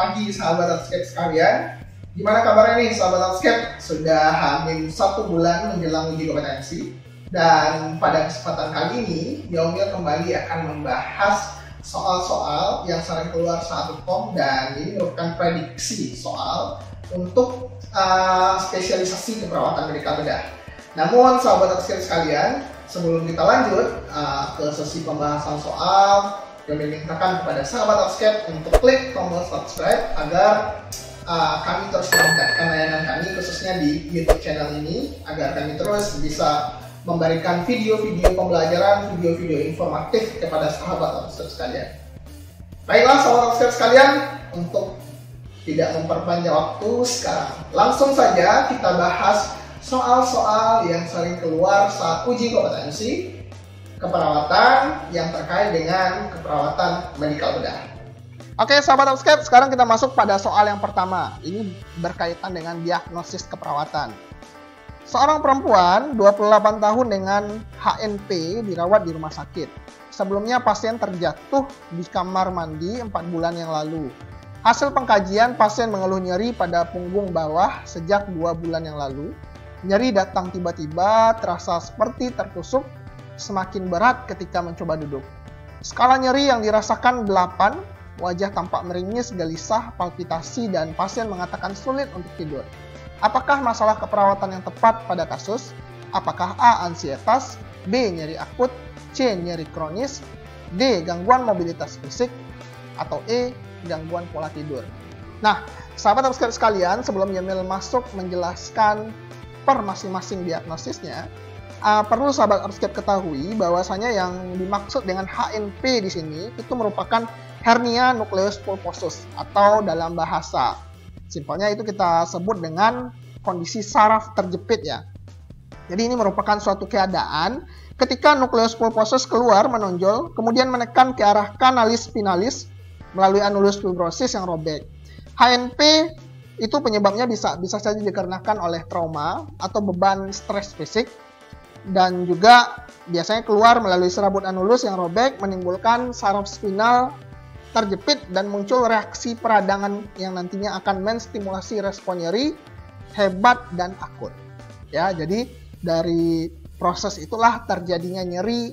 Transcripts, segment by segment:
pagi sahabat Outscape sekalian. Gimana kabarnya nih sahabat Outscape? Sudah hampir 1 bulan menjelang uji kompetensi. Dan pada kesempatan kali ini, Yaumil kembali akan membahas soal-soal yang sering keluar saat UTOM, dan ini merupakan prediksi soal untuk spesialisasi keperawatan medikal bedah. Namun sahabat Outscape sekalian, sebelum kita lanjut ke sesi pembahasan soal, kami mintakan kepada sahabat Outscape untuk klik tombol subscribe agar kami terus meningkatkan layanan kami khususnya di YouTube channel ini, agar kami terus bisa memberikan video-video pembelajaran, video-video informatif kepada sahabat Outscape sekalian. Baiklah sahabat Outscape sekalian, untuk tidak memperpanjang waktu, sekarang langsung saja kita bahas soal-soal yang sering keluar saat uji kompetensi keperawatan yang terkait dengan keperawatan medikal bedah. Oke sahabat Outscape, sekarang kita masuk pada soal yang pertama. Ini berkaitan dengan diagnosis keperawatan. Seorang perempuan 28 tahun dengan HNP dirawat di rumah sakit. Sebelumnya pasien terjatuh di kamar mandi 4 bulan yang lalu. Hasil pengkajian, pasien mengeluh nyeri pada punggung bawah sejak 2 bulan yang lalu. Nyeri datang tiba-tiba, terasa seperti tertusuk, semakin berat ketika mencoba duduk. Skala nyeri yang dirasakan 8, wajah tampak meringis, gelisah, palpitasi, dan pasien mengatakan sulit untuk tidur. Apakah masalah keperawatan yang tepat pada kasus? Apakah A. ansietas, B. nyeri akut, C. nyeri kronis, D. gangguan mobilitas fisik, atau E. gangguan pola tidur? Nah, sahabat Outscape sekalian, sebelum Yaumil masuk menjelaskan per masing-masing diagnosisnya, perlu sahabat Outscape ketahui bahwasanya yang dimaksud dengan HNP di sini itu merupakan hernia nucleus pulposus, atau dalam bahasa simpelnya itu kita sebut dengan kondisi saraf terjepit ya. Jadi ini merupakan suatu keadaan ketika nucleus pulposus keluar menonjol, kemudian menekan ke arah kanalis spinalis melalui annulus fibrosis yang robek. HNP itu penyebabnya bisa saja dikarenakan oleh trauma atau beban stres fisik, dan juga biasanya keluar melalui serabut annulus yang robek, menimbulkan saraf spinal terjepit dan muncul reaksi peradangan yang nantinya akan menstimulasi respon nyeri hebat dan akut. Ya, jadi dari proses itulah terjadinya nyeri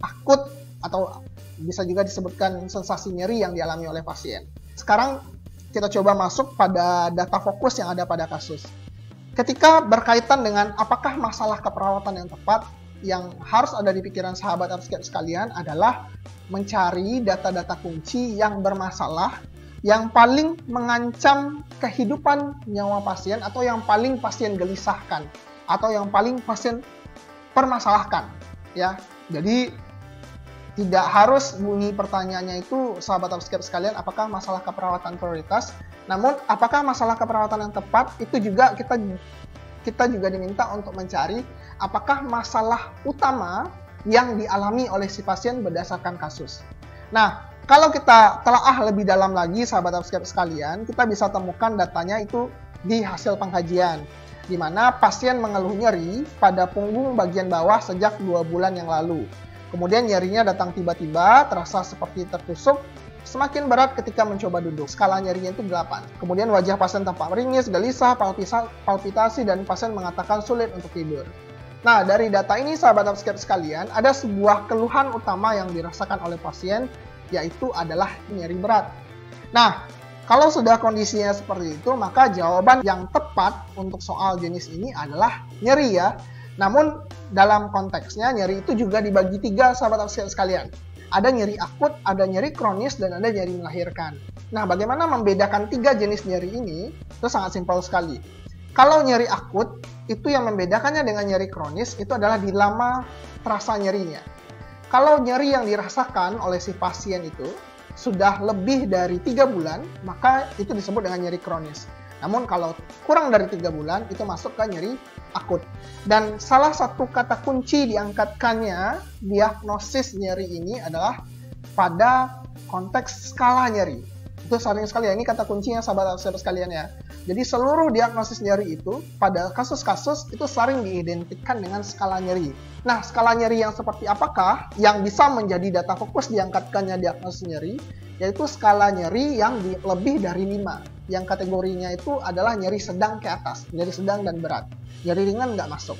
akut, atau bisa juga disebutkan sensasi nyeri yang dialami oleh pasien. Sekarang kita coba masuk pada data fokus yang ada pada kasus. Ketika berkaitan dengan apakah masalah keperawatan yang tepat, yang harus ada di pikiran sahabat Outscape sekalian adalah mencari data-data kunci yang bermasalah, yang paling mengancam kehidupan nyawa pasien, atau yang paling pasien gelisahkan, atau yang paling pasien permasalahkan. Ya, jadi tidak harus bunyi pertanyaannya itu sahabat Outscape sekalian, apakah masalah keperawatan prioritas, namun apakah masalah keperawatan yang tepat itu juga kita juga diminta untuk mencari apakah masalah utama yang dialami oleh si pasien berdasarkan kasus. Nah, kalau kita telaah lebih dalam lagi sahabat Outscape sekalian, kita bisa temukan datanya itu di hasil pengkajian, di mana pasien mengeluh nyeri pada punggung bagian bawah sejak 2 bulan yang lalu. Kemudian nyerinya datang tiba-tiba, terasa seperti tertusuk, semakin berat ketika mencoba duduk. Skala nyerinya itu 8. Kemudian wajah pasien tampak meringis, gelisah, palpitasi, dan pasien mengatakan sulit untuk tidur. Nah, dari data ini sahabat Outscape sekalian, ada sebuah keluhan utama yang dirasakan oleh pasien, yaitu adalah nyeri berat. Nah, kalau sudah kondisinya seperti itu, maka jawaban yang tepat untuk soal jenis ini adalah nyeri ya. Namun dalam konteksnya nyeri itu juga dibagi 3 sahabat Outscape sekalian. Ada nyeri akut, ada nyeri kronis, dan ada nyeri melahirkan. Nah, bagaimana membedakan 3 jenis nyeri ini? Itu sangat simpel sekali. Kalau nyeri akut, itu yang membedakannya dengan nyeri kronis itu adalah di lama terasa nyerinya. Kalau nyeri yang dirasakan oleh si pasien itu sudah lebih dari 3 bulan, maka itu disebut dengan nyeri kronis. Namun kalau kurang dari 3 bulan, itu masuk ke nyeri akut. Dan salah satu kata kunci diangkatkannya diagnosis nyeri ini adalah pada konteks skala nyeri. Itu sering sekali ya, ini kata kuncinya sahabat upscape sekalian ya. Jadi seluruh diagnosis nyeri itu pada kasus-kasus itu sering diidentikan dengan skala nyeri. Nah, skala nyeri yang seperti apakah yang bisa menjadi data fokus diangkatkannya diagnosis nyeri? Yaitu skala nyeri yang lebih dari 5. Yang kategorinya itu adalah nyeri sedang ke atas, nyeri sedang dan berat. Nyeri ringan nggak masuk.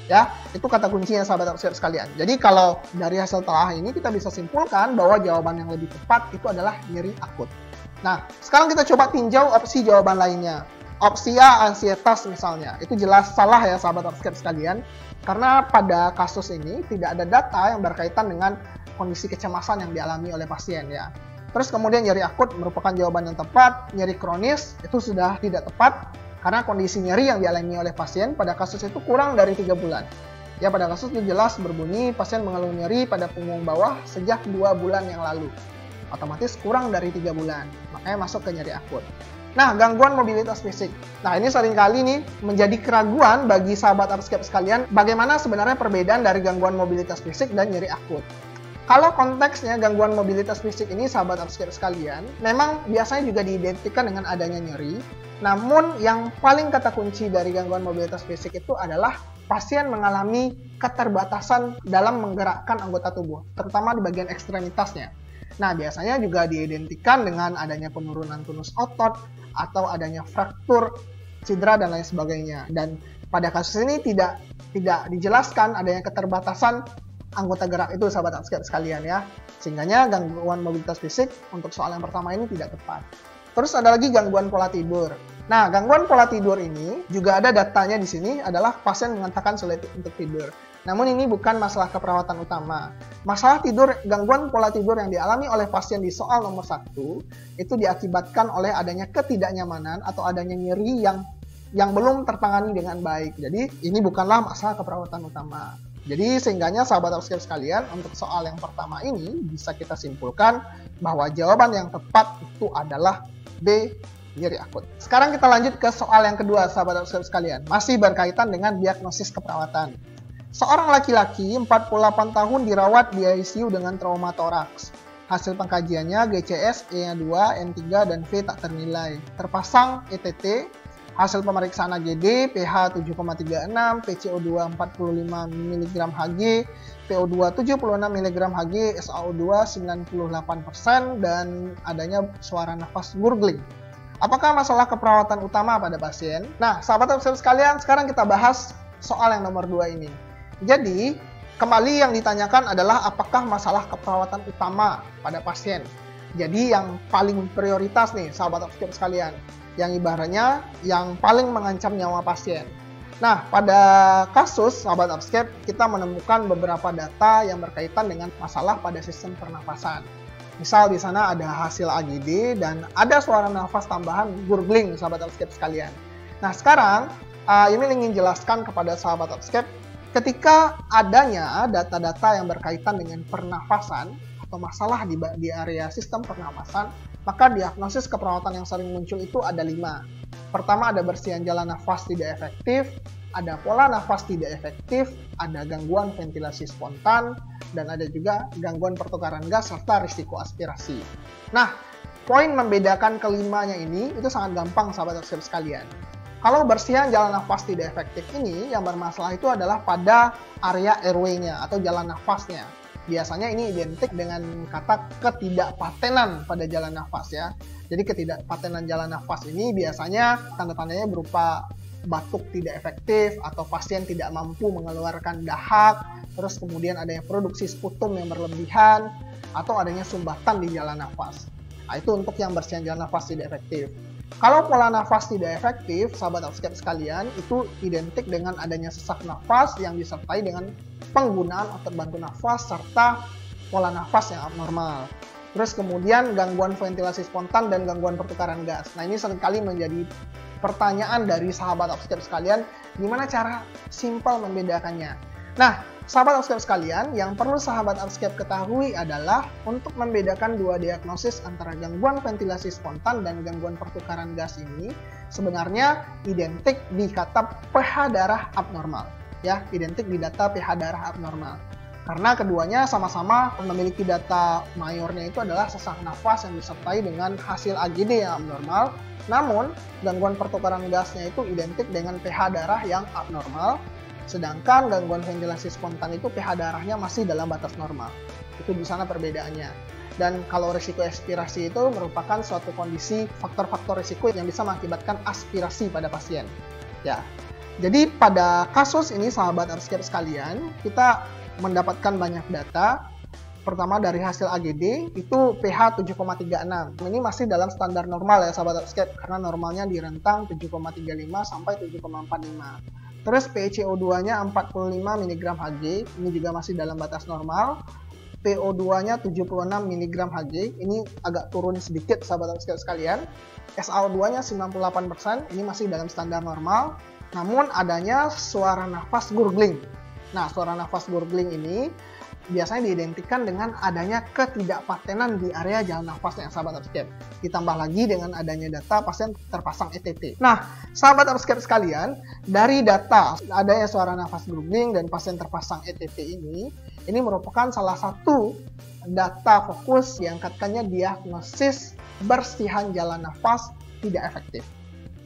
Ya, itu kata kuncinya sahabat upscape sekalian. Jadi kalau dari hasil telah ini kita bisa simpulkan bahwa jawaban yang lebih tepat itu adalah nyeri akut. Nah, sekarang kita coba tinjau opsi jawaban lainnya. Opsi A, ansietas misalnya. Itu jelas salah ya sahabat upscape sekalian. Karena pada kasus ini tidak ada data yang berkaitan dengan kondisi kecemasan yang dialami oleh pasien ya. Terus kemudian nyeri akut merupakan jawaban yang tepat. Nyeri kronis itu sudah tidak tepat. Karena kondisi nyeri yang dialami oleh pasien pada kasus itu kurang dari 3 bulan. Ya, pada kasus itu jelas berbunyi pasien mengeluh nyeri pada punggung bawah sejak 2 bulan yang lalu. Otomatis kurang dari 3 bulan, makanya masuk ke nyeri akut. Nah, gangguan mobilitas fisik. Nah, ini seringkali nih menjadi keraguan bagi sahabat upscape sekalian, bagaimana sebenarnya perbedaan dari gangguan mobilitas fisik dan nyeri akut. Kalau konteksnya gangguan mobilitas fisik ini sahabat upscape sekalian, memang biasanya juga diidentikan dengan adanya nyeri. Namun yang paling kata kunci dari gangguan mobilitas fisik itu adalah pasien mengalami keterbatasan dalam menggerakkan anggota tubuh, terutama di bagian ekstremitasnya. Nah, biasanya juga diidentikan dengan adanya penurunan tonus otot atau adanya fraktur, cedera dan lain sebagainya. Dan pada kasus ini tidak dijelaskan adanya keterbatasan anggota gerak itu sahabat upscape sekalian ya. Sehingganya gangguan mobilitas fisik untuk soal yang pertama ini tidak tepat. Terus ada lagi gangguan pola tidur. Nah, gangguan pola tidur ini juga ada datanya di sini adalah pasien mengatakan sulit untuk tidur. Namun ini bukan masalah keperawatan utama. Masalah tidur, gangguan pola tidur yang dialami oleh pasien di soal nomor 1 itu diakibatkan oleh adanya ketidaknyamanan atau adanya nyeri yang belum tertangani dengan baik. Jadi ini bukanlah masalah keperawatan utama. Jadi sehingganya sahabat upscape sekalian, untuk soal yang pertama ini bisa kita simpulkan bahwa jawaban yang tepat itu adalah B, nyeri akut. Sekarang kita lanjut ke soal yang kedua sahabat upscape sekalian, masih berkaitan dengan diagnosis keperawatan. Seorang laki-laki 48 tahun dirawat di ICU dengan trauma toraks. Hasil pengkajiannya GCS E2, N3, dan V tak ternilai. Terpasang ETT, hasil pemeriksaan AGD, pH 7,36, PCO2 45 mg Hg, PO2 76 mg Hg, SaO2 98%, dan adanya suara nafas gurgling. Apakah masalah keperawatan utama pada pasien? Nah, sahabat upscape sekalian, sekarang kita bahas soal yang nomor 2 ini. Jadi, kembali yang ditanyakan adalah apakah masalah keperawatan utama pada pasien. Jadi, yang paling prioritas nih, sahabat upscape sekalian, yang ibaratnya yang paling mengancam nyawa pasien. Nah, pada kasus sahabat upscape, kita menemukan beberapa data yang berkaitan dengan masalah pada sistem pernafasan. Misal di sana ada hasil AGD dan ada suara nafas tambahan gurgling sahabat upscape sekalian. Nah, sekarang ini ingin jelaskan kepada sahabat upscape, ketika adanya data-data yang berkaitan dengan pernafasan atau masalah di area sistem pernafasan, maka diagnosis keperawatan yang sering muncul itu ada 5. Pertama, ada bersihan jalan nafas tidak efektif, ada pola nafas tidak efektif, ada gangguan ventilasi spontan, dan ada juga gangguan pertukaran gas serta risiko aspirasi. Nah, poin membedakan kelimanya ini itu sangat gampang sahabat upscape sekalian. Kalau bersihan jalan nafas tidak efektif ini, yang bermasalah itu adalah pada area airway-nya atau jalan nafasnya. Biasanya ini identik dengan kata ketidakpatenan pada jalan nafas ya. Jadi ketidakpatenan jalan nafas ini biasanya tanda-tandanya berupa batuk tidak efektif atau pasien tidak mampu mengeluarkan dahak, terus kemudian adanya produksi sputum yang berlebihan atau adanya sumbatan di jalan nafas. Nah, itu untuk yang bersihan jalan nafas tidak efektif. Kalau pola nafas tidak efektif, sahabat upscape sekalian, itu identik dengan adanya sesak nafas yang disertai dengan penggunaan otot bantu nafas serta pola nafas yang abnormal. Terus kemudian gangguan ventilasi spontan dan gangguan pertukaran gas. Nah, ini seringkali menjadi pertanyaan dari sahabat upscape sekalian, gimana cara simpel membedakannya. Nah, sahabat upscape sekalian, yang perlu sahabat upscape ketahui adalah untuk membedakan dua diagnosis antara gangguan ventilasi spontan dan gangguan pertukaran gas ini sebenarnya identik di kata pH darah abnormal. Ya, identik di data pH darah abnormal. Karena keduanya sama-sama memiliki data mayornya itu adalah sesak nafas yang disertai dengan hasil AGD yang abnormal. Namun, gangguan pertukaran gasnya itu identik dengan pH darah yang abnormal, sedangkan gangguan ventilasi spontan itu pH darahnya masih dalam batas normal. Itu di sana perbedaannya. Dan kalau risiko aspirasi itu merupakan suatu kondisi faktor-faktor risiko yang bisa mengakibatkan aspirasi pada pasien. Ya. Jadi pada kasus ini sahabat Earthscape sekalian, kita mendapatkan banyak data. Pertama dari hasil AGD itu pH 7,36. Ini masih dalam standar normal ya sahabat Earthscape, karena normalnya di rentang 7,35 sampai 7,45. Terus PCO2-nya 45 mg Hg, ini juga masih dalam batas normal. PO2-nya 76 mg Hg, ini agak turun sedikit sahabat Earthscape sekalian. SaO2-nya 98%, ini masih dalam standar normal. Namun adanya suara nafas gurgling. Nah, suara nafas gurgling ini biasanya diidentikan dengan adanya ketidakpatenan di area jalan nafasnya sahabat Earthscape. Ditambah lagi dengan adanya data pasien terpasang ETT. Nah, sahabat Earthscape sekalian, dari data adanya suara nafas gurgling dan pasien terpasang ETT ini merupakan salah satu data fokus yang diangkatkannya diagnosis bersihan jalan nafas tidak efektif.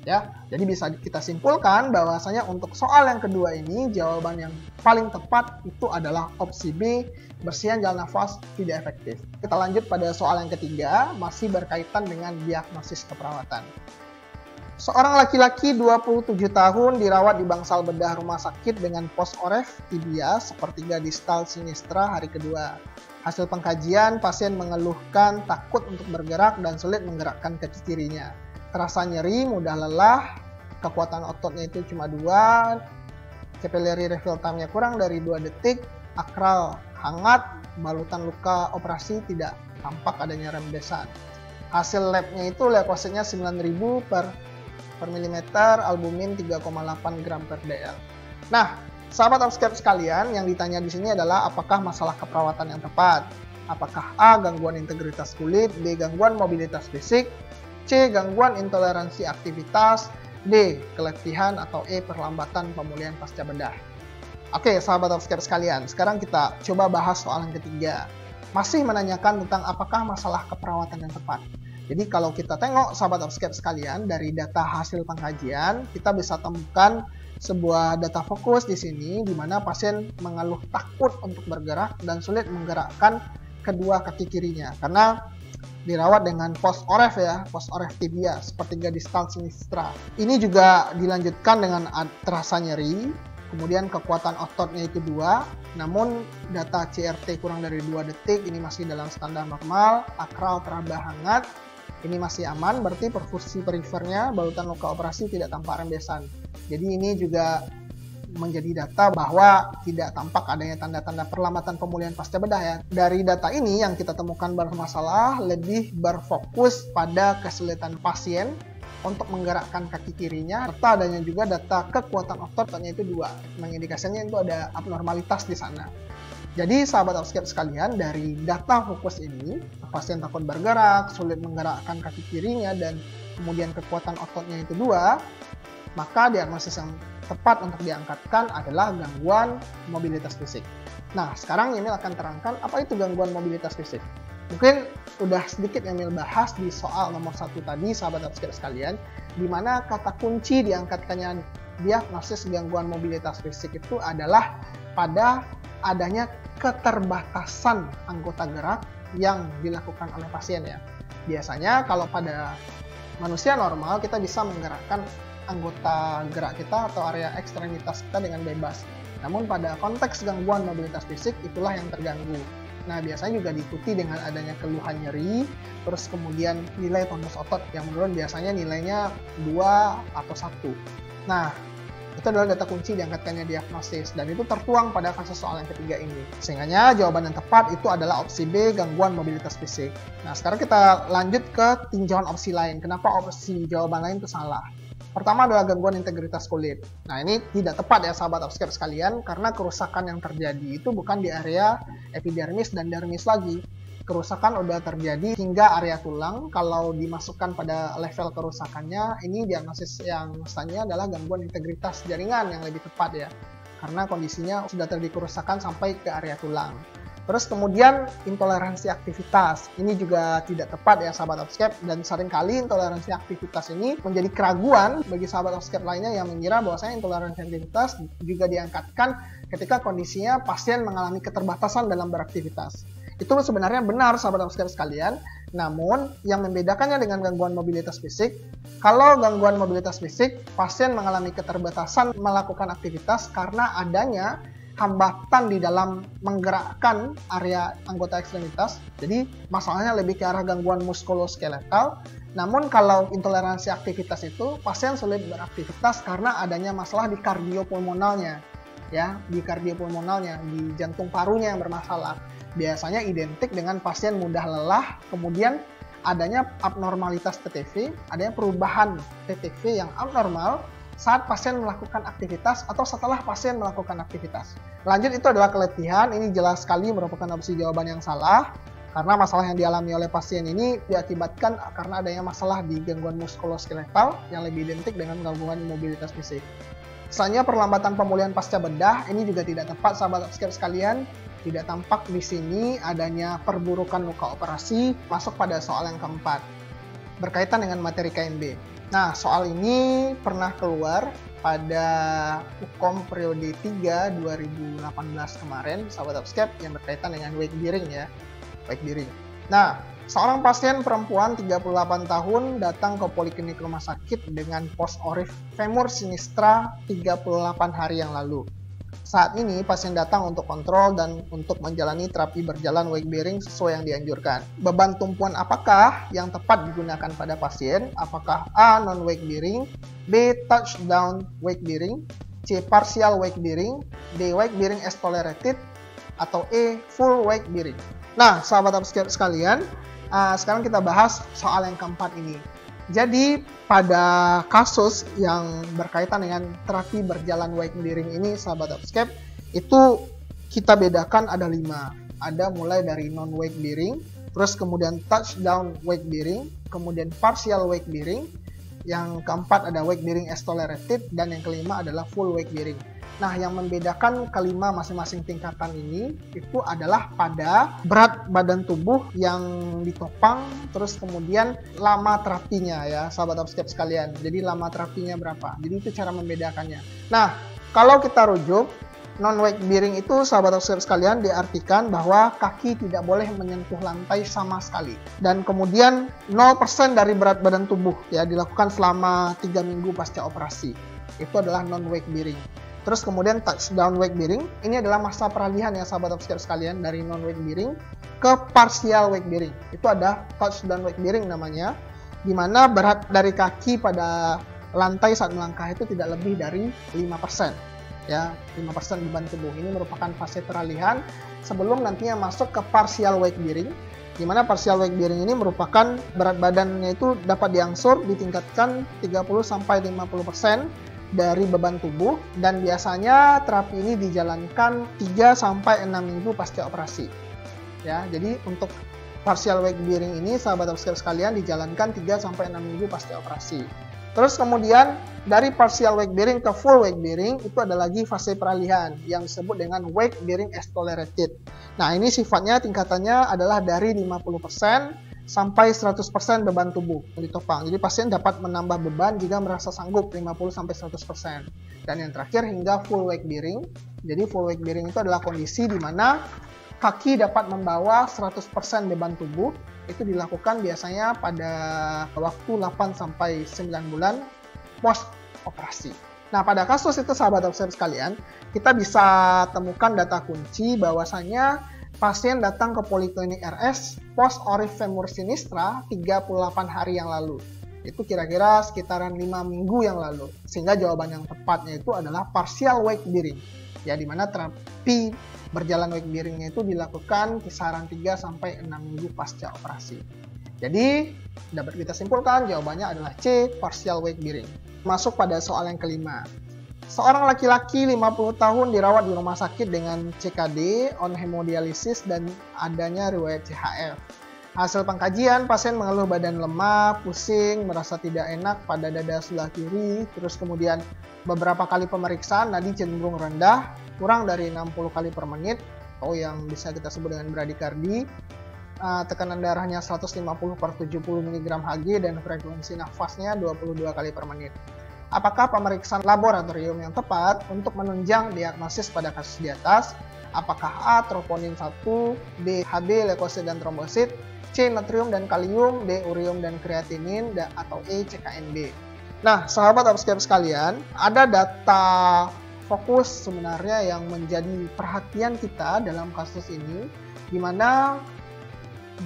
Ya, jadi bisa kita simpulkan bahwasanya untuk soal yang kedua ini jawaban yang paling tepat itu adalah opsi B, bersihan jalan nafas tidak efektif. Kita lanjut pada soal yang ketiga, masih berkaitan dengan diagnosis keperawatan. Seorang laki-laki 27 tahun dirawat di bangsal bedah rumah sakit dengan post-oref tibia sepertiga distal sinistra hari kedua. Hasil pengkajian, pasien mengeluhkan takut untuk bergerak dan sulit menggerakkan kaki kirinya. Terasa nyeri, mudah lelah, kekuatan ototnya itu cuma 2, capillary refill time-nya kurang dari 2 detik, akral hangat, balutan luka operasi tidak tampak adanya rembesan. Hasil labnya itu leukositnya 9.000 per milimeter, albumin 3,8 gram per dl. Nah, sahabat Earthscape sekalian, yang ditanya di sini adalah apakah masalah keperawatan yang tepat? Apakah A. gangguan integritas kulit, B. gangguan mobilitas fisik, C. gangguan intoleransi aktivitas, D. keletihan, atau E. perlambatan pemulihan pasca bedah. Oke, sahabat Earthscape sekalian, sekarang kita coba bahas soal yang ketiga. Masih menanyakan tentang apakah masalah keperawatan yang tepat. Jadi kalau kita tengok sahabat Earthscape sekalian, dari data hasil pengkajian, kita bisa temukan sebuah data fokus di sini, di mana pasien mengeluh takut untuk bergerak dan sulit menggerakkan kedua kaki kirinya. Karena dirawat dengan post-oref ya, post-oref tibia sepertiga distal sinistra. Ini juga dilanjutkan dengan terasa nyeri, kemudian kekuatan ototnya itu 2, namun data CRT kurang dari 2 detik, ini masih dalam standar normal, akral teraba hangat, ini masih aman, berarti perfusi perifernya, balutan luka operasi tidak tampak rembesan. Jadi ini juga menjadi data bahwa tidak tampak adanya tanda-tanda perlambatan pemulihan pasca bedah ya. Dari data ini yang kita temukan bermasalah lebih berfokus pada kesulitan pasien untuk menggerakkan kaki kirinya, serta adanya juga data kekuatan ototnya itu 2. Mengindikasinya itu ada abnormalitas di sana. Jadi sahabat Earthscape sekalian, dari data fokus ini, pasien takut bergerak, sulit menggerakkan kaki kirinya, dan kemudian kekuatan ototnya itu 2, maka diagnosis yang tepat untuk diangkatkan adalah gangguan mobilitas fisik. Nah, sekarang Emil akan terangkan apa itu gangguan mobilitas fisik. Mungkin udah sedikit Emil bahas di soal nomor 1 tadi, sahabat Earthscape sekalian, di mana kata kunci diangkatkannya diagnosis gangguan mobilitas fisik itu adalah pada adanya keterbatasan anggota gerak yang dilakukan oleh pasien ya. Biasanya kalau pada manusia normal kita bisa menggerakkan anggota gerak kita atau area ekstremitas kita dengan bebas. Namun pada konteks gangguan mobilitas fisik itulah yang terganggu. Nah, biasanya juga diikuti dengan adanya keluhan nyeri, terus kemudian nilai tonus otot yang menurun, biasanya nilainya 2 atau 1. Nah, itu adalah data kunci diangkatkannya diagnosis, dan itu tertuang pada kasus soal yang ketiga ini. Sehingganya jawaban yang tepat itu adalah opsi B, gangguan mobilitas fisik. Nah, sekarang kita lanjut ke tinjauan opsi lain. Kenapa opsi jawaban lain itu salah? Pertama adalah gangguan integritas kulit. Nah, ini tidak tepat ya sahabat Earthscape sekalian, karena kerusakan yang terjadi itu bukan di area epidermis dan dermis lagi. Kerusakan udah terjadi hingga area tulang. Kalau dimasukkan pada level kerusakannya, ini diagnosis yang mestinya adalah gangguan integritas jaringan yang lebih tepat ya. karena kondisinya sudah terjadi kerusakan sampai ke area tulang. Terus kemudian intoleransi aktivitas, ini juga tidak tepat ya sahabat Upscape, dan seringkali intoleransi aktivitas ini menjadi keraguan bagi sahabat Upscape lainnya yang mengira bahwasanya intoleransi aktivitas juga diangkatkan ketika kondisinya pasien mengalami keterbatasan dalam beraktivitas. Itu sebenarnya benar sahabat Upscape sekalian, namun yang membedakannya dengan gangguan mobilitas fisik, kalau gangguan mobilitas fisik, pasien mengalami keterbatasan melakukan aktivitas karena adanya hambatan di dalam menggerakkan area anggota ekstremitas. Jadi masalahnya lebih ke arah gangguan muskuloskeletal. Namun kalau intoleransi aktivitas itu pasien sulit beraktivitas karena adanya masalah di kardiopulmonalnya, ya, di kardiopulmonalnya, di jantung parunya yang bermasalah. Biasanya identik dengan pasien mudah lelah, kemudian adanya abnormalitas TTV, adanya perubahan TTV yang abnormal saat pasien melakukan aktivitas atau setelah pasien melakukan aktivitas. Lanjut, itu adalah keletihan. Ini jelas sekali merupakan opsi jawaban yang salah, karena masalah yang dialami oleh pasien ini diakibatkan karena adanya masalah di gangguan muskuloskeletal yang lebih identik dengan gangguan mobilitas fisik. Selanjutnya, perlambatan pemulihan pasca bedah, ini juga tidak tepat sahabat Upscape sekalian. Tidak tampak di sini adanya perburukan luka operasi. Masuk pada soal yang keempat, berkaitan dengan materi KNB. Nah, soal ini pernah keluar pada UKOM periode 3 2018 kemarin, sahabat Upscape, yang berkaitan dengan weight bearing ya, weight bearing. Nah, seorang pasien perempuan 38 tahun datang ke poliklinik rumah sakit dengan post orif femur sinistra 38 hari yang lalu. Saat ini pasien datang untuk kontrol dan untuk menjalani terapi berjalan weight bearing sesuai yang dianjurkan. Beban tumpuan apakah yang tepat digunakan pada pasien? Apakah A. non-weight bearing, B. touchdown weight bearing, C. partial weight bearing, D. weight bearing as tolerated, atau E. full weight bearing? Nah, sahabat Upscape sekalian, sekarang kita bahas soal yang keempat ini. Jadi pada kasus yang berkaitan dengan terapi berjalan weight bearing ini, sahabat Upscape, itu kita bedakan ada 5. Ada mulai dari non-weight bearing, terus kemudian touchdown weight bearing, kemudian partial weight bearing, yang keempat ada weight bearing as tolerated, dan yang kelima adalah full weight bearing. Nah, yang membedakan kelima masing-masing tingkatan ini itu adalah pada berat badan tubuh yang ditopang, terus kemudian lama terapinya ya, sahabat Upscape sekalian. Jadi lama terapinya berapa? Jadi itu cara membedakannya. Nah, kalau kita rujuk, non-weight bearing itu, sahabat Upscape sekalian, diartikan bahwa kaki tidak boleh menyentuh lantai sama sekali. Dan kemudian 0% dari berat badan tubuh ya dilakukan selama 3 minggu pasca operasi. Itu adalah non-weight bearing. Terus kemudian touchdown weight bearing, ini adalah masa peralihan ya sahabat Upscape sekalian dari non-weight bearing ke partial weight bearing. Itu ada touchdown weight bearing namanya, di mana berat dari kaki pada lantai saat melangkah itu tidak lebih dari 5%. Ya, 5% beban tubuh. Ini merupakan fase peralihan sebelum nantinya masuk ke partial weight bearing, di mana partial weight bearing ini merupakan berat badannya itu dapat diangsur ditingkatkan 30-50% dari beban tubuh, dan biasanya terapi ini dijalankan 3-6 minggu pasca operasi. Ya, jadi untuk partial weight bearing ini, sahabat Upscape sekalian, dijalankan 3-6 minggu pasca operasi. Terus kemudian dari partial weight bearing ke full weight bearing itu ada lagi fase peralihan yang disebut dengan weight bearing as tolerated. Nah, ini sifatnya tingkatannya adalah dari 50% sampai 100% beban tubuh yang ditopang. Jadi pasien dapat menambah beban jika merasa sanggup 50-100%. Dan yang terakhir hingga full weight bearing. Jadi full weight bearing itu adalah kondisi di mana kaki dapat membawa 100% beban tubuh. Itu dilakukan biasanya pada waktu 8-9 bulan post operasi. Nah, pada kasus itu sahabat Upscape sekalian, kita bisa temukan data kunci bahwasanya pasien datang ke poliklinik RS post orif femur sinistra 38 hari yang lalu. Itu kira-kira sekitaran 5 minggu yang lalu. Sehingga jawaban yang tepatnya itu adalah partial weight bearing. Ya, di mana terapi berjalan weight bearingnya itu dilakukan kisaran 3-6 minggu pasca operasi. Jadi, dapat kita simpulkan jawabannya adalah C, partial weight bearing. Masuk pada soal yang kelima. Seorang laki-laki 50 tahun dirawat di rumah sakit dengan CKD, on hemodialisis, dan adanya riwayat CHF. Hasil pengkajian, pasien mengeluh badan lemah, pusing, merasa tidak enak pada dada sebelah kiri, terus kemudian beberapa kali pemeriksaan nadi cenderung rendah, kurang dari 60 kali per menit, atau yang bisa kita sebut dengan bradikardi. Tekanan darahnya 150 per 70 mg Hg dan frekuensi nafasnya 22 kali per menit. Apakah pemeriksaan laboratorium yang tepat untuk menunjang diagnosis pada kasus di atas? Apakah A. troponin 1, B. Hb, leukosit dan trombosit, C. natrium dan kalium, D. ureum dan kreatinin, atau E. CKNB. Nah, sahabat Upscape sekalian, ada data fokus sebenarnya yang menjadi perhatian kita dalam kasus ini, di mana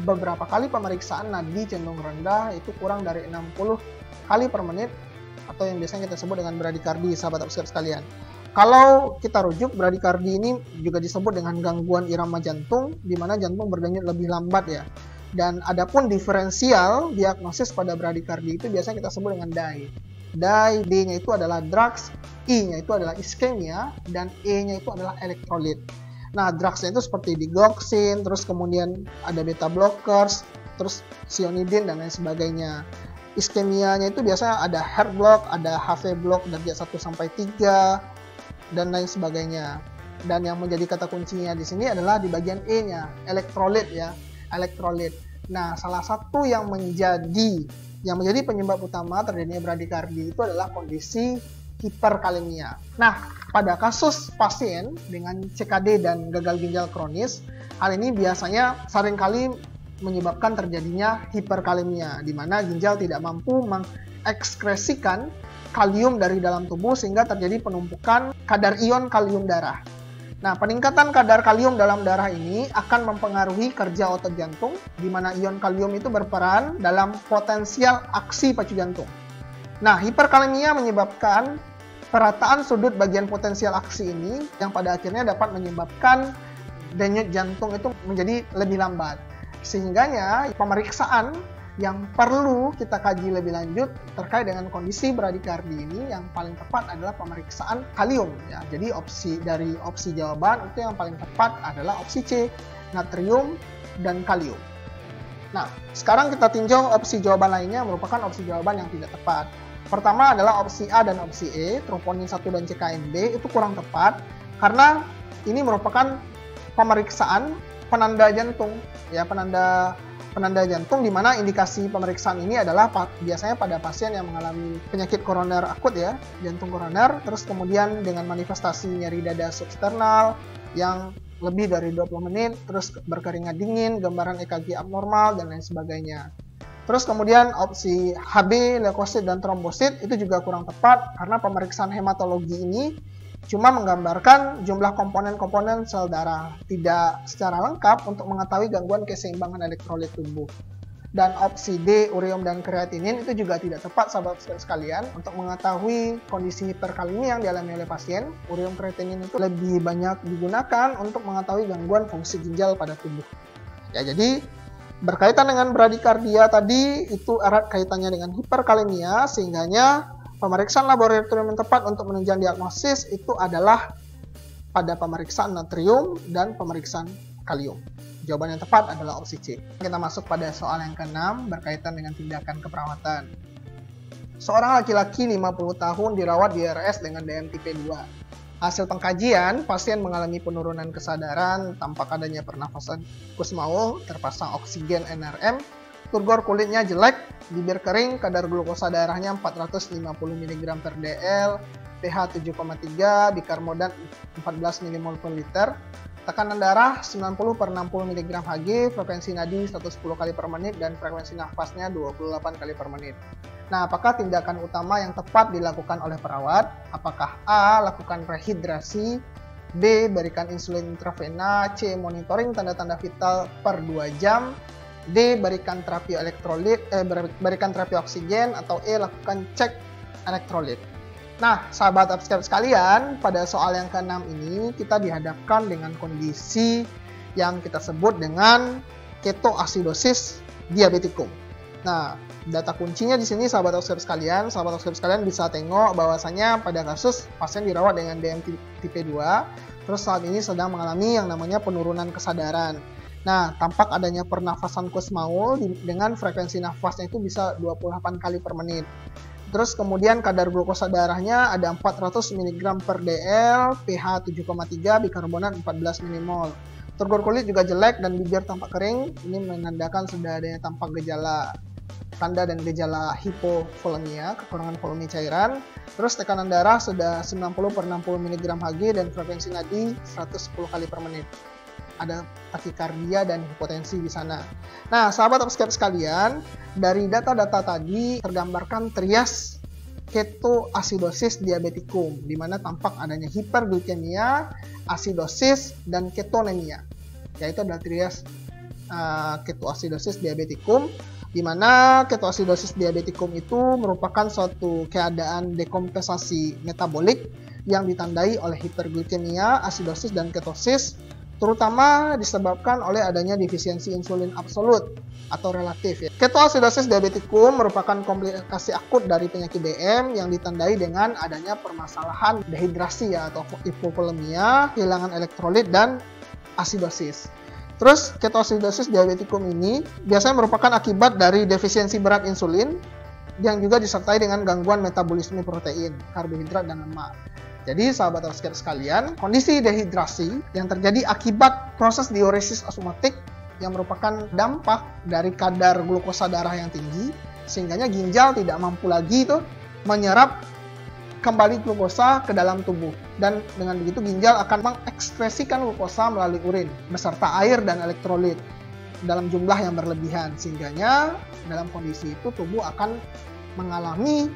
beberapa kali pemeriksaan nadi cenderung rendah, itu kurang dari 60 kali per menit, atau yang biasanya kita sebut dengan bradikardi, sahabat Upscape sekalian. Kalau kita rujuk, bradikardi ini juga disebut dengan gangguan irama jantung, di mana jantung berdenyut lebih lambat ya. Dan adapun diferensial diagnosis pada bradikardi itu biasanya kita sebut dengan DAI. DAI, D-nya itu adalah drugs, I-nya itu adalah iskemia, dan E-nya itu adalah elektrolit. Nah, drugsnya itu seperti digoxin, terus kemudian ada beta blockers, terus cyanidin dan lain sebagainya. Iskemianya itu biasanya ada heart block, ada HV block derajat 1-3, dan lain sebagainya. Dan yang menjadi kata kuncinya di sini adalah di bagian E-nya, elektrolit ya, elektrolit. Nah, salah satu yang menjadi penyebab utama terjadinya bradikardi itu adalah kondisi hiperkalemia. Nah, pada kasus pasien dengan CKD dan gagal ginjal kronis, hal ini biasanya seringkali menyebabkan terjadinya hiperkalemia, di mana ginjal tidak mampu mengekskresikan kalium dari dalam tubuh sehingga terjadi penumpukan kadar ion kalium darah. Nah, peningkatan kadar kalium dalam darah ini akan mempengaruhi kerja otot jantung, di mana ion kalium itu berperan dalam potensial aksi pacu jantung. Nah, hiperkalemia menyebabkan perataan sudut bagian potensial aksi ini, yang pada akhirnya dapat menyebabkan denyut jantung itu menjadi lebih lambat. Sehingganya pemeriksaan yang perlu kita kaji lebih lanjut terkait dengan kondisi bradikardi ini, yang paling tepat adalah pemeriksaan kalium ya. Jadi dari opsi jawaban itu yang paling tepat adalah opsi C, natrium dan kalium. Nah, sekarang kita tinjau opsi jawaban lainnya yang merupakan opsi jawaban yang tidak tepat. Pertama adalah opsi A dan opsi E, troponin 1 dan CKNB, itu kurang tepat karena ini merupakan pemeriksaan penanda jantung ya, penanda jantung, di mana indikasi pemeriksaan ini adalah biasanya pada pasien yang mengalami penyakit koroner akut ya, jantung koroner, terus kemudian dengan manifestasi nyeri dada substernal yang lebih dari 20 menit, terus berkeringat dingin, gambaran EKG abnormal, dan lain sebagainya. Terus kemudian opsi HB, leukosit, dan trombosit itu juga kurang tepat karena pemeriksaan hematologi ini cuma menggambarkan jumlah komponen-komponen sel darah, tidak secara lengkap untuk mengetahui gangguan keseimbangan elektrolit tubuh. Dan opsi D, ureum dan kreatinin itu juga tidak tepat, sahabat sekalian, untuk mengetahui kondisi hiperkalemia yang dialami oleh pasien. Ureum kreatinin itu lebih banyak digunakan untuk mengetahui gangguan fungsi ginjal pada tubuh. Ya, jadi berkaitan dengan bradikardia tadi itu erat kaitannya dengan hiperkalemia, sehingganya pemeriksaan laboratorium yang tepat untuk menunjang diagnosis itu adalah pada pemeriksaan natrium dan pemeriksaan kalium. Jawaban yang tepat adalah opsi C. Kita masuk pada soal yang ke-6 berkaitan dengan tindakan keperawatan. Seorang laki-laki 50 tahun dirawat di RS dengan DM tipe 2. Hasil pengkajian, pasien mengalami penurunan kesadaran, tampak adanya pernafasan kusmaul, terpasang oksigen NRM, turgor kulitnya jelek, bibir kering, kadar glukosa darahnya 450 mg per dl, pH 7,3, bikarbodat 14 mmol per liter, tekanan darah 90 per 60 mg Hg, frekuensi nadi 110 kali per menit, dan frekuensi nafasnya 28 kali per menit. Nah, apakah tindakan utama yang tepat dilakukan oleh perawat? Apakah A. Lakukan rehidrasi, B. Berikan insulin intravena, C. Monitoring tanda-tanda vital per 2 jam, D. Berikan terapi elektrolit, berikan terapi oksigen, atau E. Lakukan cek elektrolit. Nah, sahabat Upscape sekalian, pada soal yang ke-6 ini kita dihadapkan dengan kondisi yang kita sebut dengan ketoasidosis diabetikum. Nah, data kuncinya di sini sahabat Upscape sekalian bisa tengok bahwasanya pada kasus pasien dirawat dengan DM tipe 2, terus saat ini sedang mengalami yang namanya penurunan kesadaran. Nah, tampak adanya pernafasan Kussmaul dengan frekuensi nafasnya itu bisa 28 kali per menit. Terus kemudian kadar glukosa darahnya ada 400 mg per dl, pH 7,3, bikarbonat 14 mmol. Turgor kulit juga jelek dan bibir tampak kering. Ini menandakan sudah adanya tampak gejala tanda dan gejala hipovolemia, kekurangan volume cairan. Terus tekanan darah sudah 90 per 60 mg Hg dan frekuensi nadi 110 kali per menit. Ada takikardia dan hipotensi di sana. Nah, sahabat Upscape sekalian, dari data-data tadi tergambarkan trias ketoasidosis diabeticum, di mana tampak adanya hiperglikemia, asidosis, dan ketonemia. Yaitu adalah trias ketoasidosis diabeticum, di mana ketoasidosis diabeticum itu merupakan suatu keadaan dekompensasi metabolik yang ditandai oleh hiperglikemia, asidosis, dan ketosis, terutama disebabkan oleh adanya defisiensi insulin absolut atau relatif. Ketoasidosis diabeticum merupakan komplikasi akut dari penyakit DM yang ditandai dengan adanya permasalahan dehidrasi atau hipovolemia, kehilangan elektrolit, dan asidosis. Terus ketoasidosis diabeticum ini biasanya merupakan akibat dari defisiensi berat insulin yang juga disertai dengan gangguan metabolisme protein, karbohidrat, dan lemak. Jadi sahabat Upscape sekalian, kondisi dehidrasi yang terjadi akibat proses diuresis osmotik yang merupakan dampak dari kadar glukosa darah yang tinggi, sehingganya ginjal tidak mampu lagi menyerap kembali glukosa ke dalam tubuh, dan dengan begitu ginjal akan mengekspresikan glukosa melalui urin beserta air dan elektrolit dalam jumlah yang berlebihan, sehingganya dalam kondisi itu tubuh akan mengalami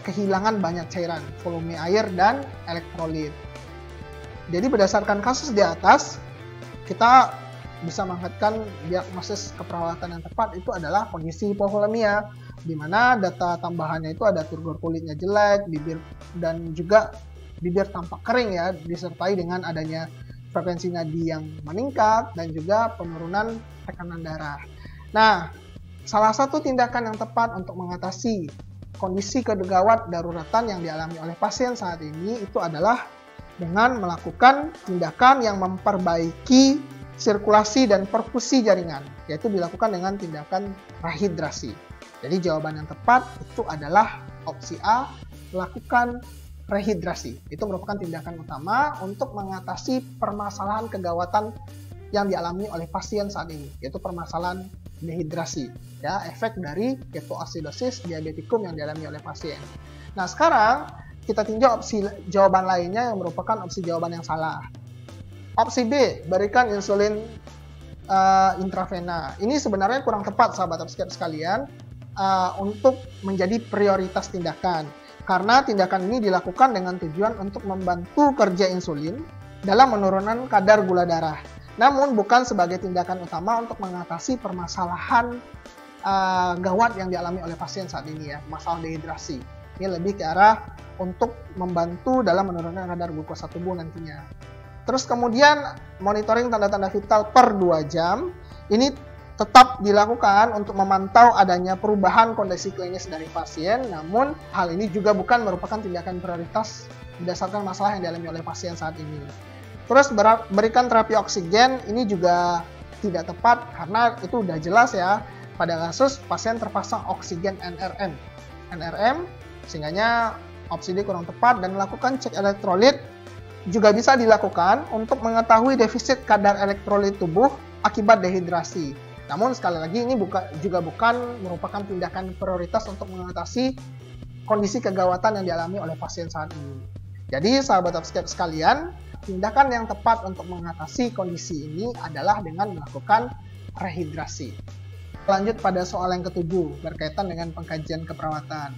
kehilangan banyak cairan, volume air, dan elektrolit. Jadi berdasarkan kasus di atas, kita bisa mengangkatkan diagnosis keperawatan yang tepat itu adalah kondisi hipovolemia, di mana data tambahannya itu ada turgor kulitnya jelek, bibir dan juga bibir tampak kering ya, disertai dengan adanya frekuensi nadi yang meningkat dan juga penurunan tekanan darah. Nah, salah satu tindakan yang tepat untuk mengatasi kondisi kegawat daruratan yang dialami oleh pasien saat ini itu adalah dengan melakukan tindakan yang memperbaiki sirkulasi dan perfusi jaringan, yaitu dilakukan dengan tindakan rehidrasi. Jadi jawaban yang tepat itu adalah opsi A, lakukan rehidrasi. Itu merupakan tindakan utama untuk mengatasi permasalahan kegawatan yang dialami oleh pasien saat ini, yaitu permasalahan dehidrasi, ya, efek dari ketoasidosis diabeticum yang dialami oleh pasien. Nah, sekarang kita tinjau opsi jawaban lainnya yang merupakan opsi jawaban yang salah. Opsi B, berikan insulin intravena. Ini sebenarnya kurang tepat sahabat Upscape sekalian untuk menjadi prioritas tindakan, karena tindakan ini dilakukan dengan tujuan untuk membantu kerja insulin dalam menurunkan kadar gula darah. Namun bukan sebagai tindakan utama untuk mengatasi permasalahan gawat yang dialami oleh pasien saat ini ya, masalah dehidrasi. Ini lebih ke arah untuk membantu dalam menurunkan kadar glukosa tubuh nantinya. Terus kemudian monitoring tanda-tanda vital per 2 jam. Ini tetap dilakukan untuk memantau adanya perubahan kondisi klinis dari pasien. Namun hal ini juga bukan merupakan tindakan prioritas berdasarkan masalah yang dialami oleh pasien saat ini. Terus berikan terapi oksigen, ini juga tidak tepat karena itu udah jelas ya, pada kasus pasien terpasang oksigen NRM, sehingganya opsi D kurang tepat. Dan melakukan cek elektrolit juga bisa dilakukan untuk mengetahui defisit kadar elektrolit tubuh akibat dehidrasi. Namun sekali lagi ini juga bukan merupakan tindakan prioritas untuk mengatasi kondisi kegawatan yang dialami oleh pasien saat ini. Jadi sahabat Upscape sekalian, tindakan yang tepat untuk mengatasi kondisi ini adalah dengan melakukan rehidrasi. Lanjut pada soal yang ketujuh berkaitan dengan pengkajian keperawatan.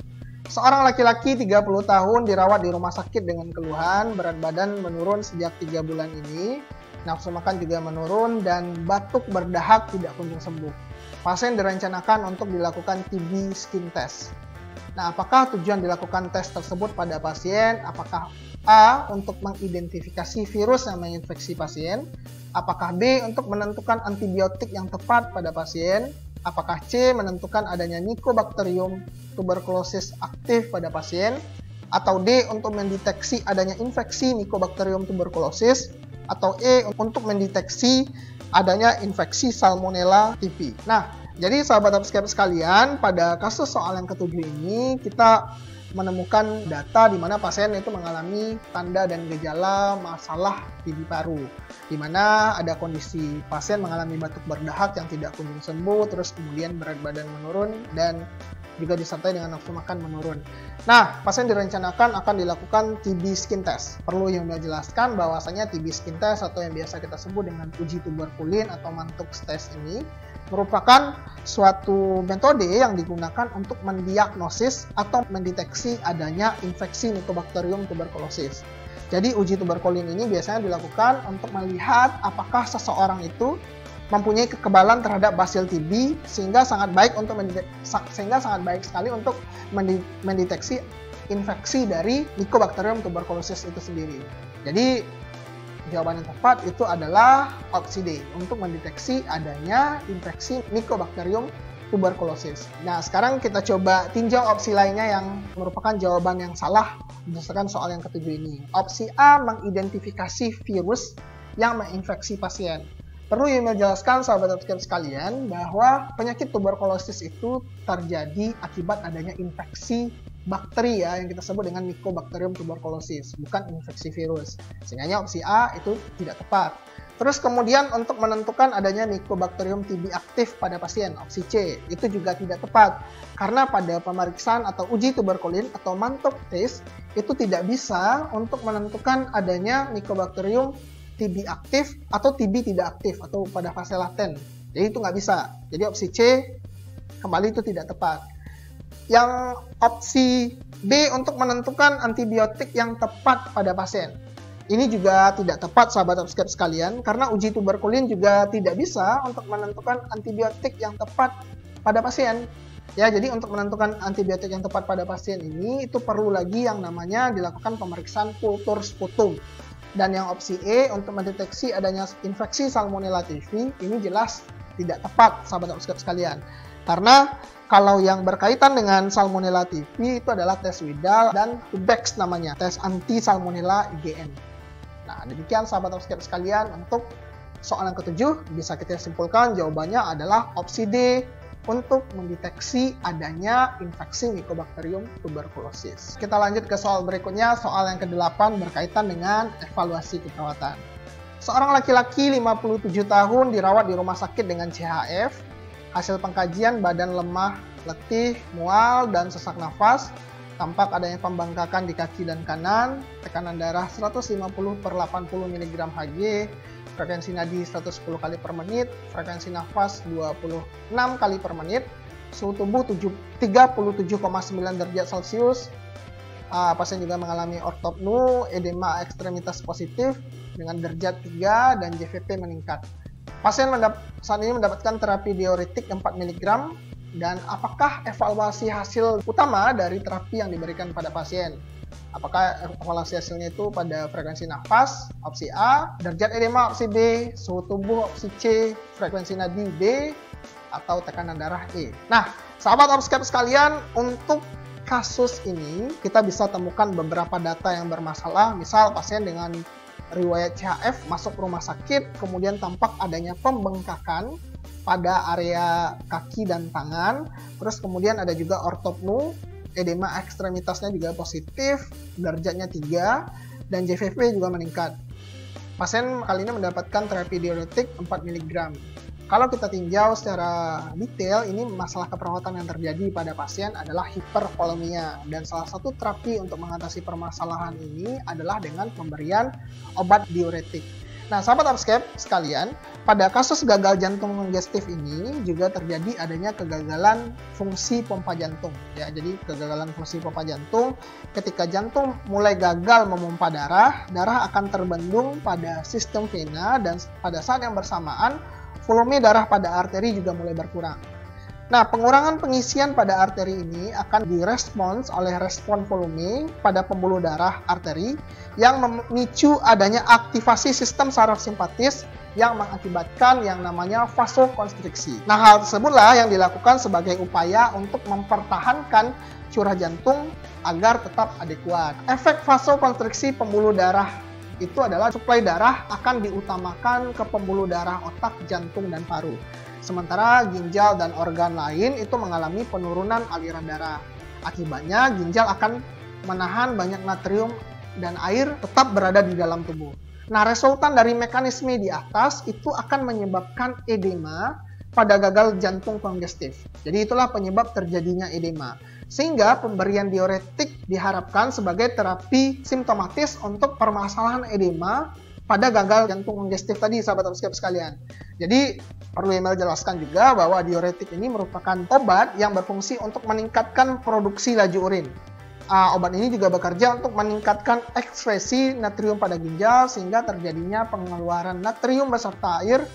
Seorang laki-laki 30 tahun dirawat di rumah sakit dengan keluhan berat badan menurun sejak 3 bulan ini, nafsu makan juga menurun, dan batuk berdahak tidak kunjung sembuh. Pasien direncanakan untuk dilakukan TB skin test. Nah, apakah tujuan dilakukan tes tersebut pada pasien? Apakah A, untuk mengidentifikasi virus yang menginfeksi pasien? Apakah B, untuk menentukan antibiotik yang tepat pada pasien? Apakah C, menentukan adanya Mycobacterium tuberculosis aktif pada pasien? Atau D, untuk mendeteksi adanya infeksi Mycobacterium tuberculosis atau E untuk mendeteksi adanya infeksi Salmonella typhi. Nah, jadi sahabat Upscape sekalian, pada kasus soal yang ketujuh ini kita menemukan data di mana pasien itu mengalami tanda dan gejala masalah TB paru, di mana ada kondisi pasien mengalami batuk berdahak yang tidak kunjung sembuh, terus kemudian berat badan menurun dan juga disertai dengan nafsu makan menurun. Nah, pasien direncanakan akan dilakukan TB skin test. Perlu yang jelaskan bahwasanya TB skin test atau yang biasa kita sebut dengan uji tuberkulin atau Mantoux test ini merupakan suatu metode yang digunakan untuk mendiagnosis atau mendeteksi adanya infeksi Mycobacterium tuberculosis. Jadi uji tuberkulin ini biasanya dilakukan untuk melihat apakah seseorang itu mempunyai kekebalan terhadap basil TB sehingga sangat baik sekali untuk mendeteksi infeksi dari Mycobacterium tuberculosis itu sendiri. Jadi jawaban yang tepat itu adalah opsi D untuk mendeteksi adanya infeksi Mycobacterium tuberculosis. Nah, sekarang kita coba tinjau opsi lainnya yang merupakan jawaban yang salah berdasarkan soal yang ketujuh ini. Opsi A mengidentifikasi virus yang menginfeksi pasien. Perlu yang menjelaskan sahabat Upscape sekalian bahwa penyakit tuberkulosis itu terjadi akibat adanya infeksi bakteri ya yang kita sebut dengan Mycobacterium tuberculosis, bukan infeksi virus. Sehingga opsi A itu tidak tepat. Terus kemudian untuk menentukan adanya Mycobacterium TB aktif pada pasien, opsi C, itu juga tidak tepat. Karena pada pemeriksaan atau uji tuberkulin atau Mantoux test itu tidak bisa untuk menentukan adanya Mycobacterium TB aktif atau TB tidak aktif atau pada fase laten. Jadi itu nggak bisa. Jadi opsi C kembali itu tidak tepat. Yang opsi B untuk menentukan antibiotik yang tepat pada pasien. Ini juga tidak tepat sahabat Upscape sekalian karena uji tuberkulin juga tidak bisa untuk menentukan antibiotik yang tepat pada pasien. Ya, jadi untuk menentukan antibiotik yang tepat pada pasien ini itu perlu lagi yang namanya dilakukan pemeriksaan kultur sputum. Dan yang opsi E untuk mendeteksi adanya infeksi Salmonella typhi ini jelas tidak tepat sahabat Upscape sekalian. Karena kalau yang berkaitan dengan Salmonella typhi itu adalah tes Widal dan TUBEX namanya, tes anti Salmonella IgN. Nah, demikian sahabat Upscape sekalian untuk soal yang ketujuh bisa kita simpulkan jawabannya adalah opsi D untuk mendeteksi adanya infeksi Mycobacterium tuberculosis. Kita lanjut ke soal berikutnya, soal yang ke-8 berkaitan dengan evaluasi keperawatan. Seorang laki-laki 57 tahun dirawat di rumah sakit dengan CHF. Hasil pengkajian badan lemah, letih, mual, dan sesak nafas. Tampak adanya pembengkakan di kaki dan kanan, tekanan darah 150/80 mg Hg, frekuensi nadi 110 kali per menit, frekuensi nafas 26 kali per menit, suhu tubuh 37,9 derajat Celcius. Pasien juga mengalami ortopnu, edema ekstremitas positif dengan derajat 3 dan JVP meningkat. Pasien saat ini mendapatkan terapi diuretik 4 mg. Dan apakah evaluasi hasil utama dari terapi yang diberikan pada pasien? Apakah evaluasi hasilnya itu pada frekuensi nafas, opsi A, derajat edema, opsi B, suhu tubuh, opsi C, frekuensi nadi D, atau tekanan darah E? Nah, sahabat Upscape sekalian, untuk kasus ini kita bisa temukan beberapa data yang bermasalah. Misal pasien dengan riwayat CHF masuk rumah sakit, kemudian tampak adanya pembengkakan pada area kaki dan tangan, terus kemudian ada juga ortopnu, edema ekstremitasnya juga positif, derajatnya 3, dan JVP juga meningkat. Pasien kali ini mendapatkan terapi diuretik 4 mg. Kalau kita tinjau secara detail, ini masalah keperawatan yang terjadi pada pasien adalah hipervolemia, dan salah satu terapi untuk mengatasi permasalahan ini adalah dengan pemberian obat diuretik. Nah, sahabat Upscape sekalian, pada kasus gagal jantung kongestif ini juga terjadi adanya kegagalan fungsi pompa jantung. Ya, jadi kegagalan fungsi pompa jantung, ketika jantung mulai gagal memompa darah, darah akan terbendung pada sistem vena dan pada saat yang bersamaan volume darah pada arteri juga mulai berkurang. Nah, pengurangan pengisian pada arteri ini akan direspons oleh respon volume pada pembuluh darah arteri yang memicu adanya aktivasi sistem saraf simpatis yang mengakibatkan yang namanya vasokonstriksi. Nah, hal tersebutlah yang dilakukan sebagai upaya untuk mempertahankan curah jantung agar tetap adekuat. Efek vasokonstriksi pembuluh darah itu adalah suplai darah akan diutamakan ke pembuluh darah otak, jantung, dan paru. Sementara ginjal dan organ lain itu mengalami penurunan aliran darah. Akibatnya ginjal akan menahan banyak natrium dan air tetap berada di dalam tubuh. Nah, resultan dari mekanisme di atas itu akan menyebabkan edema pada gagal jantung kongestif. Jadi itulah penyebab terjadinya edema. Sehingga pemberian diuretik diharapkan sebagai terapi simptomatis untuk permasalahan edema pada gagal jantung kongestif tadi, sahabat obskep sekalian. Jadi perlu Emil jelaskan juga bahwa diuretik ini merupakan obat yang berfungsi untuk meningkatkan produksi laju urin. Obat ini juga bekerja untuk meningkatkan ekskresi natrium pada ginjal sehingga terjadinya pengeluaran natrium beserta air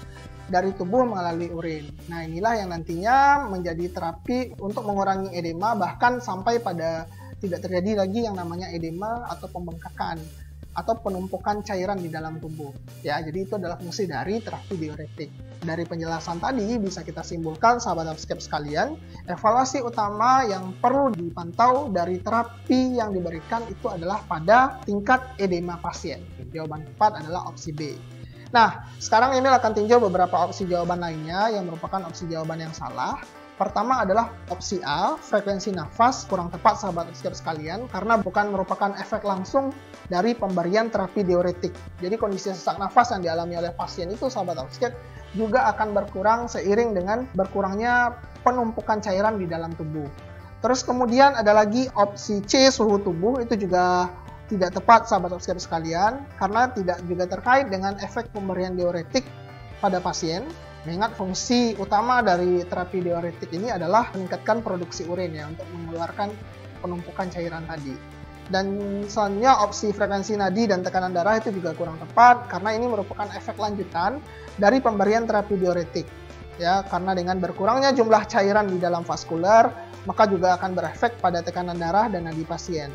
dari tubuh melalui urin. Nah, inilah yang nantinya menjadi terapi untuk mengurangi edema, bahkan sampai pada tidak terjadi lagi yang namanya edema atau pembengkakan atau penumpukan cairan di dalam tubuh. Ya, jadi itu adalah fungsi dari terapi diuretik. Dari penjelasan tadi bisa kita simpulkan, sahabat obskep sekalian, evaluasi utama yang perlu dipantau dari terapi yang diberikan itu adalah pada tingkat edema pasien. Jawaban tepat adalah opsi B. Nah, sekarang Emil akan tinjau beberapa opsi jawaban lainnya yang merupakan opsi jawaban yang salah. Pertama adalah opsi A, frekuensi nafas kurang tepat, sahabat obskep sekalian, karena bukan merupakan efek langsung dari pemberian terapi diuretik. Jadi kondisi sesak nafas yang dialami oleh pasien itu, sahabat obskep, juga akan berkurang seiring dengan berkurangnya penumpukan cairan di dalam tubuh. Terus kemudian ada lagi opsi C, suhu tubuh, itu juga tidak tepat, sahabat obskep sekalian, karena tidak juga terkait dengan efek pemberian diuretik pada pasien. Mengingat fungsi utama dari terapi diuretik ini adalah meningkatkan produksi urin ya untuk mengeluarkan penumpukan cairan tadi. Dan selanjutnya opsi frekuensi nadi dan tekanan darah itu juga kurang tepat karena ini merupakan efek lanjutan dari pemberian terapi diuretik. Ya, karena dengan berkurangnya jumlah cairan di dalam vaskular, maka juga akan berefek pada tekanan darah dan nadi pasien.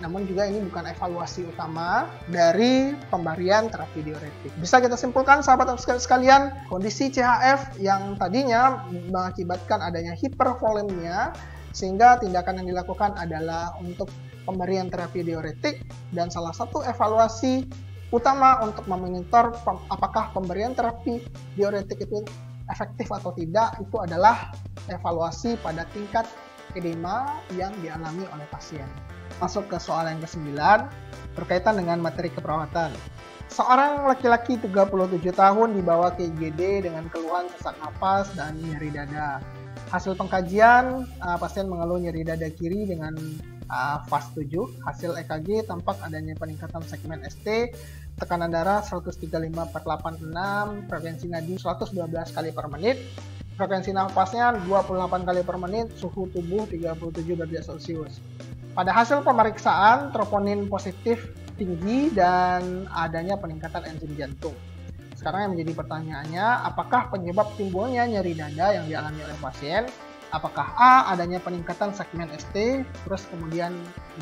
Namun juga ini bukan evaluasi utama dari pemberian terapi diuretik. Bisa kita simpulkan, sahabat obskep sekalian, kondisi CHF yang tadinya mengakibatkan adanya hipervolemia, sehingga tindakan yang dilakukan adalah untuk pemberian terapi diuretik, dan salah satu evaluasi utama untuk memonitor apakah pemberian terapi diuretik itu efektif atau tidak, itu adalah evaluasi pada tingkat edema yang dialami oleh pasien. Masuk ke soal yang ke-9, berkaitan dengan materi keperawatan. Seorang laki-laki 37 tahun dibawa ke IGD dengan keluhan sesak napas dan nyeri dada. Hasil pengkajian, pasien mengeluh nyeri dada kiri dengan fas 7. Hasil EKG tampak adanya peningkatan segmen ST, tekanan darah 135/86, frekuensi nadi 112 kali per menit, frekuensi nafasnya 28 kali per menit, suhu tubuh 37 derajat Celcius. Pada hasil pemeriksaan, troponin positif tinggi dan adanya peningkatan enzim jantung. Sekarang yang menjadi pertanyaannya, apakah penyebab timbulnya nyeri dada yang dialami oleh pasien? Apakah A, adanya peningkatan segmen ST, terus kemudian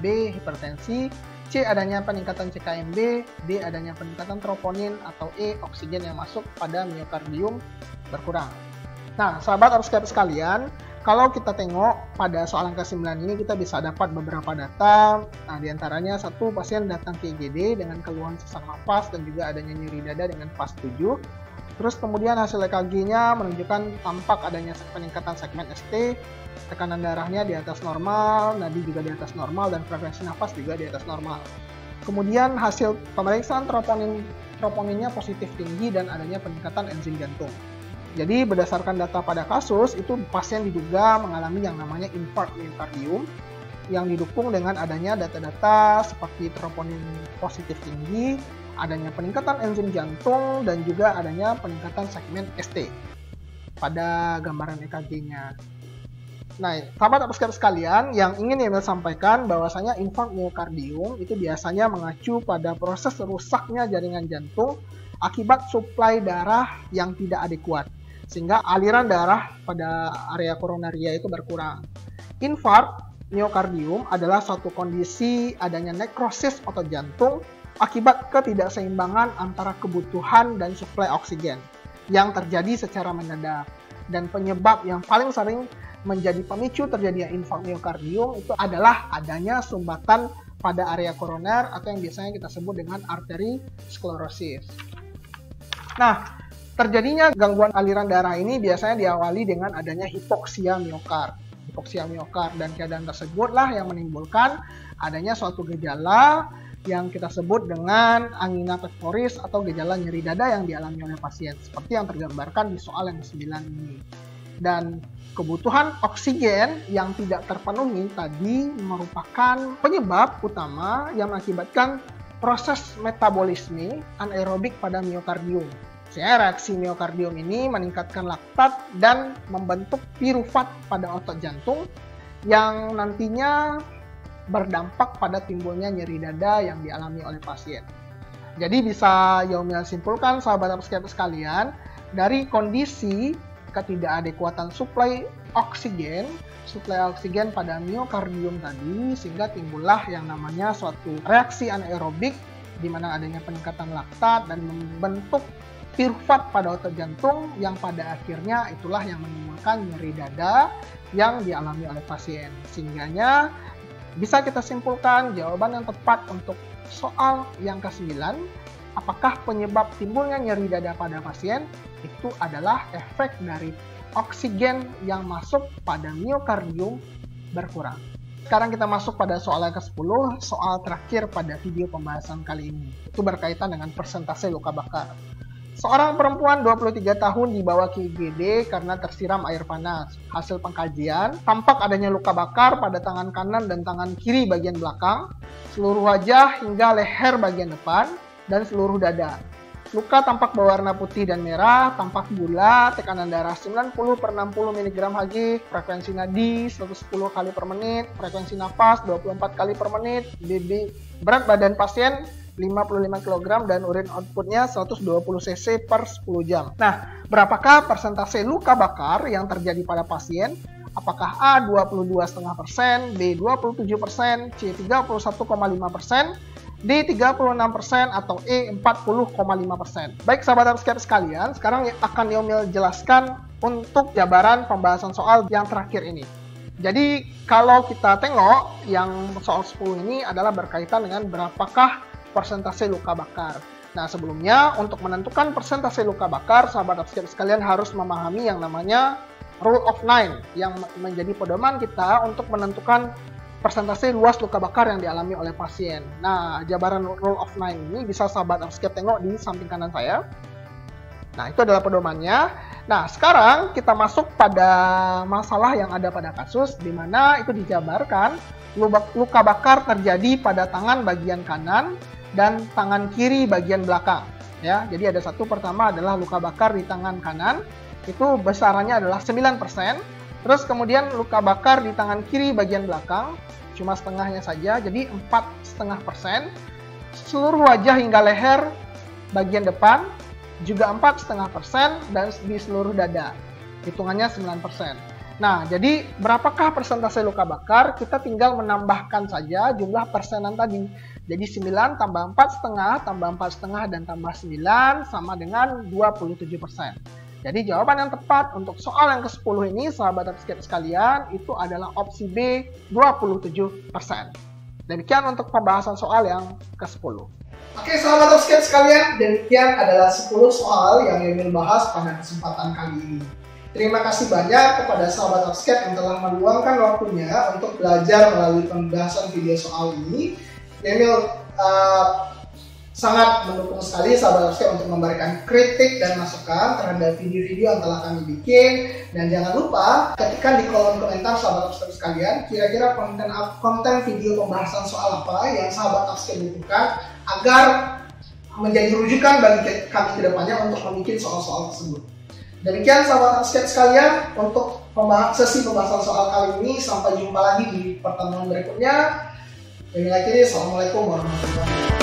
B, hipertensi, C, adanya peningkatan CKMB, D, adanya peningkatan troponin, atau E, oksigen yang masuk pada miokardium berkurang. Nah, sahabat obskep sekalian, kalau kita tengok pada soal angka 9 ini kita bisa dapat beberapa data. Nah, diantaranya satu, pasien datang ke IGD dengan keluhan sesak nafas dan juga adanya nyeri dada dengan fas 7. Terus kemudian hasil EKG-nya menunjukkan tampak adanya peningkatan segmen ST, tekanan darahnya di atas normal, nadi juga di atas normal, dan frekuensi nafas juga di atas normal. Kemudian hasil pemeriksaan troponinnya positif tinggi dan adanya peningkatan enzim jantung. Jadi berdasarkan data pada kasus, itu pasien diduga mengalami yang namanya infark miokardium yang didukung dengan adanya data-data seperti troponin positif tinggi, adanya peningkatan enzim jantung, dan juga adanya peningkatan segmen ST pada gambaran EKG-nya. Nah, sahabat obskep sekalian, yang ingin Emil sampaikan bahwasanya infark miokardium itu biasanya mengacu pada proses rusaknya jaringan jantung akibat suplai darah yang tidak adekuat, sehingga aliran darah pada area koronaria itu berkurang. Infark miokardium adalah suatu kondisi adanya nekrosis otot jantung akibat ketidakseimbangan antara kebutuhan dan suplai oksigen yang terjadi secara mendadak. Dan penyebab yang paling sering menjadi pemicu terjadinya infark miokardium itu adalah adanya sumbatan pada area koroner atau yang biasanya kita sebut dengan arteriosklerosis. Nah, terjadinya gangguan aliran darah ini biasanya diawali dengan adanya hipoksia miokard. Hipoksia miokard dan keadaan tersebutlah yang menimbulkan adanya suatu gejala yang kita sebut dengan angina pectoris atau gejala nyeri dada yang dialami oleh pasien, seperti yang tergambarkan di soal yang ke-9 ini. Dan kebutuhan oksigen yang tidak terpenuhi tadi merupakan penyebab utama yang mengakibatkan proses metabolisme anaerobik pada miokardium. Reaksi miokardium ini meningkatkan laktat dan membentuk pirufat pada otot jantung yang nantinya berdampak pada timbulnya nyeri dada yang dialami oleh pasien. Jadi bisa Yaumil simpulkan sahabat subscriber sekalian, dari kondisi ketidakadekuatan suplai oksigen pada miokardium tadi, sehingga timbullah yang namanya suatu reaksi anaerobik di mana adanya peningkatan laktat dan membentuk pirufat pada otot jantung yang pada akhirnya itulah yang menimbulkan nyeri dada yang dialami oleh pasien. Sehingganya bisa kita simpulkan jawaban yang tepat untuk soal yang ke-9, apakah penyebab timbulnya nyeri dada pada pasien itu adalah efek dari oksigen yang masuk pada miokardium berkurang. Sekarang kita masuk pada soal yang ke-10, soal terakhir pada video pembahasan kali ini. Itu berkaitan dengan persentase luka bakar. Seorang perempuan 23 tahun dibawa ke IGD karena tersiram air panas. Hasil pengkajian, tampak adanya luka bakar pada tangan kanan dan tangan kiri bagian belakang, seluruh wajah hingga leher bagian depan, dan seluruh dada. Luka tampak berwarna putih dan merah, tampak gula, tekanan darah 90/60 mg/Hg, frekuensi nadi 110 kali per menit, frekuensi napas 24 kali per menit, berat badan pasien 55 kg dan urin outputnya 120 cc per 10 jam. Nah, berapakah persentase luka bakar yang terjadi pada pasien? Apakah A 22,5%, B 27%, C 31,5%, D 36% atau E 40,5%? Baik sahabat subscriber sekalian, sekarang akan Yaumil jelaskan untuk jabaran pembahasan soal yang terakhir ini. Jadi kalau kita tengok yang soal 10 ini adalah berkaitan dengan berapakah persentase luka bakar. Nah, sebelumnya untuk menentukan persentase luka bakar, sahabat subscriber sekalian harus memahami yang namanya Rule of 9 yang menjadi pedoman kita untuk menentukan persentase luas luka bakar yang dialami oleh pasien. Nah, jabaran Rule of 9 ini bisa sahabat subscriber tengok di samping kanan saya. Nah, itu adalah pedomannya. Nah, sekarang kita masuk pada masalah yang ada pada kasus di mana itu dijabarkan luka bakar terjadi pada tangan bagian kanan dan tangan kiri bagian belakang. Ya, jadi ada satu pertama adalah luka bakar di tangan kanan, itu besarannya adalah 9%. Terus kemudian luka bakar di tangan kiri bagian belakang, cuma setengahnya saja, jadi 4,5%. Seluruh wajah hingga leher bagian depan juga 4,5% dan di seluruh dada, hitungannya 9%. Nah, jadi berapakah persentase luka bakar? Kita tinggal menambahkan saja jumlah persenan tadi. Jadi 9 tambah 4,5 tambah 4,5 dan tambah 9 sama dengan 27%. Jadi jawaban yang tepat untuk soal yang ke-10 ini, sahabat subscriber sekalian, itu adalah opsi B, 27%. Demikian untuk pembahasan soal yang ke-10. Oke sahabat subscriber sekalian, demikian adalah 10 soal yang Yaumil bahas pada kesempatan kali ini. Terima kasih banyak kepada sahabat subscriber yang telah meluangkan waktunya untuk belajar melalui pembahasan video soal ini. Yaumil sangat mendukung sekali sahabat subscriber untuk memberikan kritik dan masukan terhadap video-video yang telah kami bikin. Dan jangan lupa ketikkan di kolom komentar sahabat subscriber sekalian, kira-kira konten video pembahasan soal apa yang sahabat subscriber butuhkan agar menjadi rujukan bagi kami ke depannya untuk membuat soal-soal tersebut. Demikian sahabat subscriber sekalian untuk sesi pembahasan soal kali ini. Sampai jumpa lagi di pertemuan berikutnya. Assalamualaikum warahmatullahi wabarakatuh.